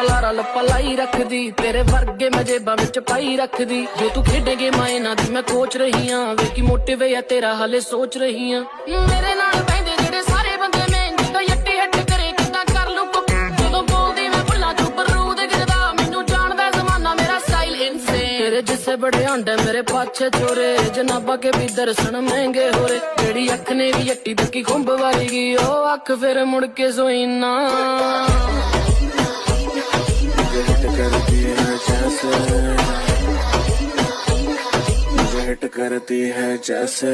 ਲਾਰਾ ਲੱਪਾ ਲਾਈ ਰੱਖਦੀ, ਤੇਰੇ ਵਰਗੇ ਮੈਂ ਜੇਬਾਂ ਵਿੱਚ ਪਾਈ ਰੱਖਦੀ। ਜੋ ਤੂੰ ਖੇਡੇਂਗੇ ਮੈਂ ਇਹਨਾਂ ਦੀ ਮੈਂ ਕੋਚ ਰਹੀ ਆਂ, ਵੇਖੀ ਮੋਟਿਵੇ ਆ ਤੇਰਾ ਹਾਲੇ ਸੋਚ ਰਹੀ ਆਂ। ਮੇਰੇ ਨਾਲ ਬਹਿੰਦੇ ਜਿਹੜੇ ਸਾਰੇ ਬੰਦੇ ਮੈਂ ਜਿੱਦਾਂ ਯੱਟੀ ਹੱਟ ਕਰੇ ਕਿੱਦਾਂ ਕਰ ਲੂ, ਜਦੋਂ ਬੋਲਦੀ ਮੈਂ ਬੁੱਲਾ ਚੋਂ ਬਰੂਦ ਗਿਰਦਾ। ਮੈਨੂੰ ਜਾਣਦਾ ਜ਼ਮਾਨਾ ਮੇਰਾ ਸਟਾਈਲ ਇਨਸੇਨ, ਤੇਰੇ ਜਿਸੇ ਬੜੇ ਆਂਡੇ ਮੇਰੇ ਪਾਛੇ ਚੋਰੇ, ਜਨਾਬਾ ਕੇ ਵੀ ਦਰਸ਼ਨ ਮਹਿੰਗੇ ਹੋਰੇ। ਜਿਹੜੀ ਅੱਖ ਨੇ ਵੀ ਯੱਟੀ ਤੱਕੀ ਖੁੰਬ ਵਾਰੀ ਗਈ, ਉਹ ਅੱਖ ਫਿਰ ਮੁੜ ਕੇ ਸੋਈ ਨਾ। करती है जैसे, मुझे हिट करती है जैसे।